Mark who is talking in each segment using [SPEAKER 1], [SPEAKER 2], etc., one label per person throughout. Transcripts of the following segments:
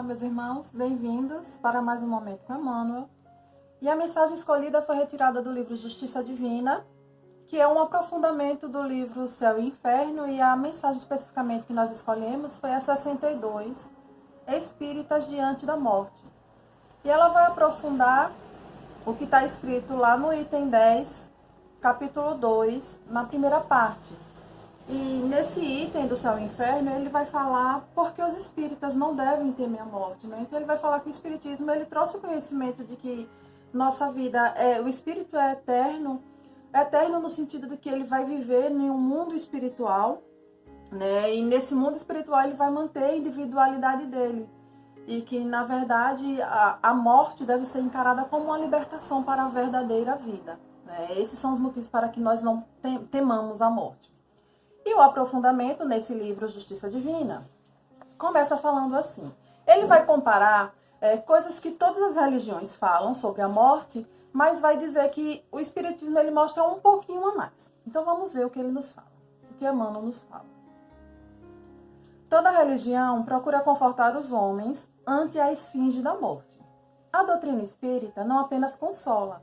[SPEAKER 1] meus irmãos, bem-vindos para mais um Momento com Emmanuel. E a mensagem escolhida foi retirada do livro Justiça Divina, que é um aprofundamento do livro Céu e Inferno, e a mensagem especificamente que nós escolhemos foi a 62, Espíritas Diante da Morte. E ela vai aprofundar o que está escrito lá no item 10, capítulo 2, na primeira parte. E nesse item do Céu e Inferno, ele vai falar porque os espíritas não devem temer a morte, né? Então ele vai falar que o espiritismo ele trouxe o conhecimento de que nossa vida, o espírito é eterno no sentido de que ele vai viver em um mundo espiritual, né? E nesse mundo espiritual ele vai manter a individualidade dele. E que, na verdade, a morte deve ser encarada como uma libertação para a verdadeira vida, né? Esses são os motivos para que nós não temamos a morte. E o aprofundamento nesse livro Justiça Divina começa falando assim. Ele vai comparar coisas que todas as religiões falam sobre a morte, mas vai dizer que o Espiritismo ele mostra um pouquinho a mais. Então vamos ver o que ele nos fala, o que Emmanuel nos fala. Toda religião procura confortar os homens ante a esfinge da morte. A doutrina espírita não apenas consola,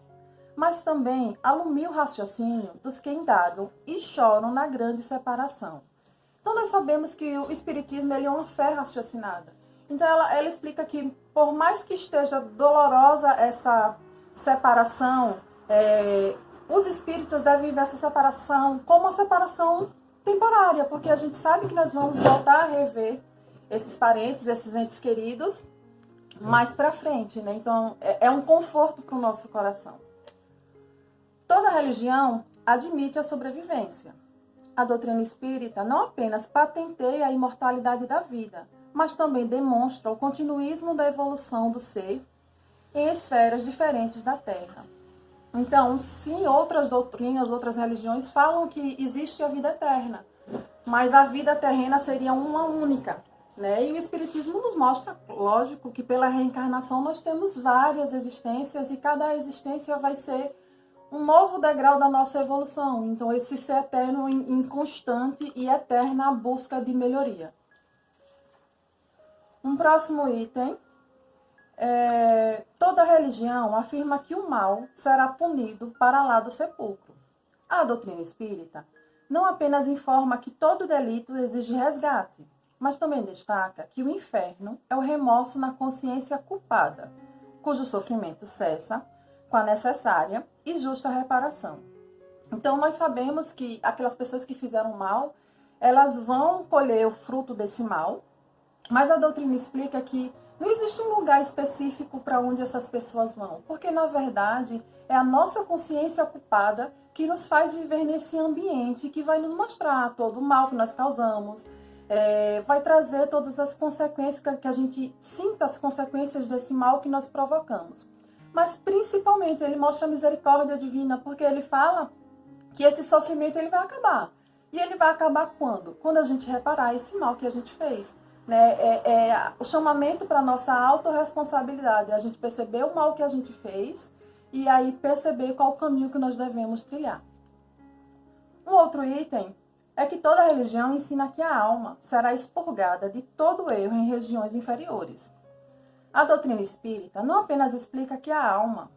[SPEAKER 1] mas também alumia o raciocínio dos que indagam e choram na grande separação. Então nós sabemos que o Espiritismo ele é uma fé raciocinada. Então ela explica que por mais que esteja dolorosa essa separação, os espíritos devem ver essa separação como uma separação temporária, porque a gente sabe que nós vamos voltar a rever esses parentes, esses entes queridos, mais para frente, né? Então é um conforto para o nosso coração. Toda religião admite a sobrevivência. A doutrina espírita não apenas patenteia a imortalidade da vida, mas também demonstra o continuismo da evolução do ser em esferas diferentes da Terra. Então, sim, outras doutrinas, outras religiões falam que existe a vida eterna, mas a vida terrena seria uma única, né? E o Espiritismo nos mostra, lógico, que pela reencarnação nós temos várias existências e cada existência vai ser um novo degrau da nossa evolução. Então, esse ser eterno em constante e eterna busca de melhoria. Um próximo item. Toda religião afirma que o mal será punido para lá do sepulcro. A doutrina espírita não apenas informa que todo delito exige resgate, mas também destaca que o inferno é o remorso na consciência culpada, cujo sofrimento cessa com a necessária e justa reparação. Então, nós sabemos que aquelas pessoas que fizeram mal, elas vão colher o fruto desse mal, mas a doutrina explica que não existe um lugar específico para onde essas pessoas vão, porque, na verdade, é a nossa consciência culpada que nos faz viver nesse ambiente que vai nos mostrar todo o mal que nós causamos, vai trazer todas as consequências, que a gente sinta as consequências desse mal que nós provocamos. Mas, principalmente, ele mostra a misericórdia divina, porque ele fala que esse sofrimento ele vai acabar. E ele vai acabar quando? Quando a gente reparar esse mal que a gente fez. Né? O chamamento para a nossa autorresponsabilidade, a gente perceber o mal que a gente fez e aí perceber qual o caminho que nós devemos trilhar. Um outro item é que toda religião ensina que a alma será expurgada de todo erro em regiões inferiores. A doutrina espírita não apenas explica que a alma,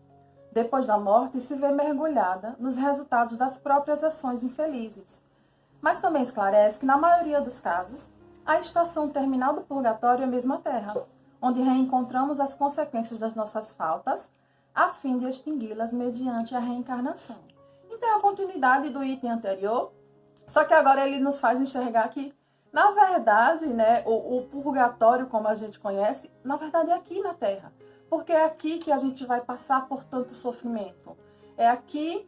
[SPEAKER 1] depois da morte, se vê mergulhada nos resultados das próprias ações infelizes, mas também esclarece que, na maioria dos casos, a estação terminal do purgatório é a mesma terra, onde reencontramos as consequências das nossas faltas, a fim de extingui-las mediante a reencarnação. Então, é a continuidade do item anterior, só que agora ele nos faz enxergar que, na verdade, né, o purgatório, como a gente conhece, na verdade é aqui na Terra. Porque é aqui que a gente vai passar por tanto sofrimento. É aqui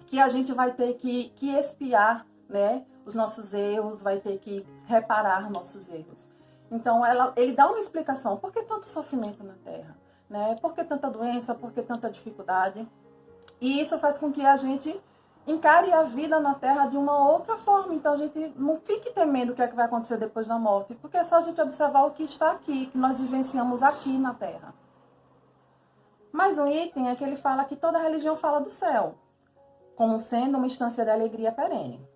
[SPEAKER 1] que a gente vai ter que expiar, né, os nossos erros, vai ter que reparar nossos erros. Então, ele dá uma explicação. Por que tanto sofrimento na Terra? Né? Por que tanta doença? Por que tanta dificuldade? E isso faz com que a gente encare a vida na Terra de uma outra forma. Então, a gente não fique temendo o que é que vai acontecer depois da morte, porque é só a gente observar o que está aqui, que nós vivenciamos aqui na Terra. Mais um item é que ele fala que toda religião fala do céu, como sendo uma instância de alegria perene.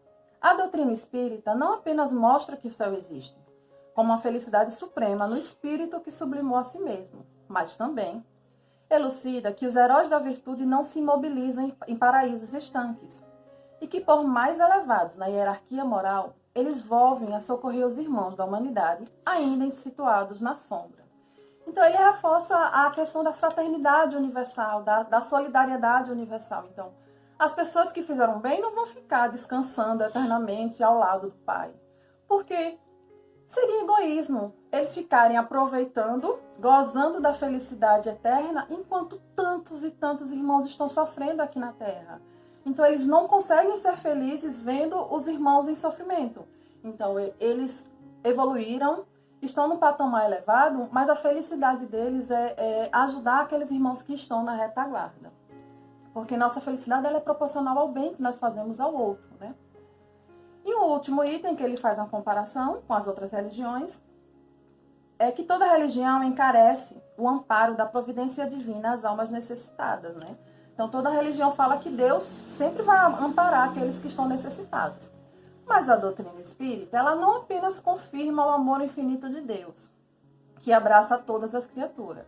[SPEAKER 1] A doutrina espírita não apenas mostra que o céu existe, como uma felicidade suprema no espírito que sublimou a si mesmo, mas também elucida que os heróis da virtude não se imobilizam em paraísos estanques e que, por mais elevados na hierarquia moral, eles volvem a socorrer os irmãos da humanidade, ainda situados na sombra. Então, ele reforça a questão da fraternidade universal, da solidariedade universal. Então, as pessoas que fizeram bem não vão ficar descansando eternamente ao lado do Pai, porque seria egoísmo eles ficarem aproveitando, gozando da felicidade eterna, enquanto tantos e tantos irmãos estão sofrendo aqui na Terra. Então, eles não conseguem ser felizes vendo os irmãos em sofrimento. Então, eles evoluíram, estão num patamar elevado, mas a felicidade deles é ajudar aqueles irmãos que estão na retaguarda. Porque nossa felicidade ela é proporcional ao bem que nós fazemos ao outro, né? E o último item que ele faz uma comparação com as outras religiões é que toda religião encarece o amparo da providência divina às almas necessitadas, né? Então, toda religião fala que Deus sempre vai amparar aqueles que estão necessitados. Mas a doutrina espírita, ela não apenas confirma o amor infinito de Deus, que abraça todas as criaturas,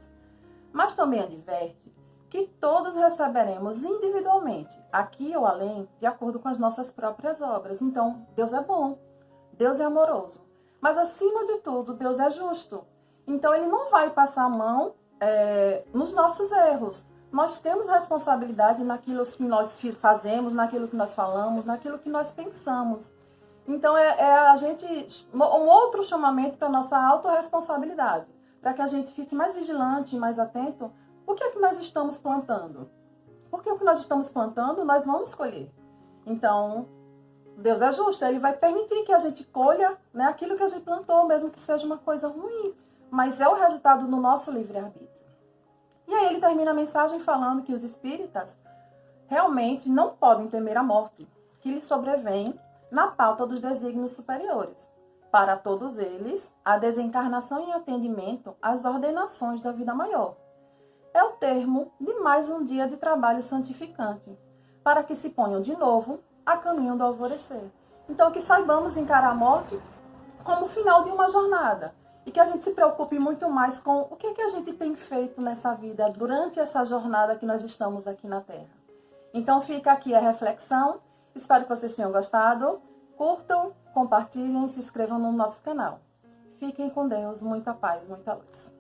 [SPEAKER 1] mas também adverte que todos receberemos individualmente, aqui ou além, de acordo com as nossas próprias obras. Então, Deus é bom, Deus é amoroso, mas acima de tudo, Deus é justo. Então, Ele não vai passar a mão nos nossos erros. Nós temos responsabilidade naquilo que nós fazemos, naquilo que nós falamos, naquilo que nós pensamos. Então, um outro chamamento para a nossa autorresponsabilidade, para que a gente fique mais vigilante, mais atento. O que é que nós estamos plantando? Porque o que nós estamos plantando, nós vamos colher. Então, Deus é justo, Ele vai permitir que a gente colha, né, aquilo que a gente plantou, mesmo que seja uma coisa ruim. Mas é o resultado do nosso livre-arbítrio. E aí ele termina a mensagem falando que os espíritas realmente não podem temer a morte, que lhes sobrevém na pauta dos desígnios superiores. Para todos eles, a desencarnação em atendimento às ordenações da vida maior é o termo de mais um dia de trabalho santificante, para que se ponham de novo a caminho do alvorecer. Então, que saibamos encarar a morte como o final de uma jornada, e que a gente se preocupe muito mais com o que a gente tem feito nessa vida durante essa jornada que nós estamos aqui na Terra. Então, fica aqui a reflexão. Espero que vocês tenham gostado. Curtam, compartilhem e se inscrevam no nosso canal. Fiquem com Deus. Muita paz, muita luz.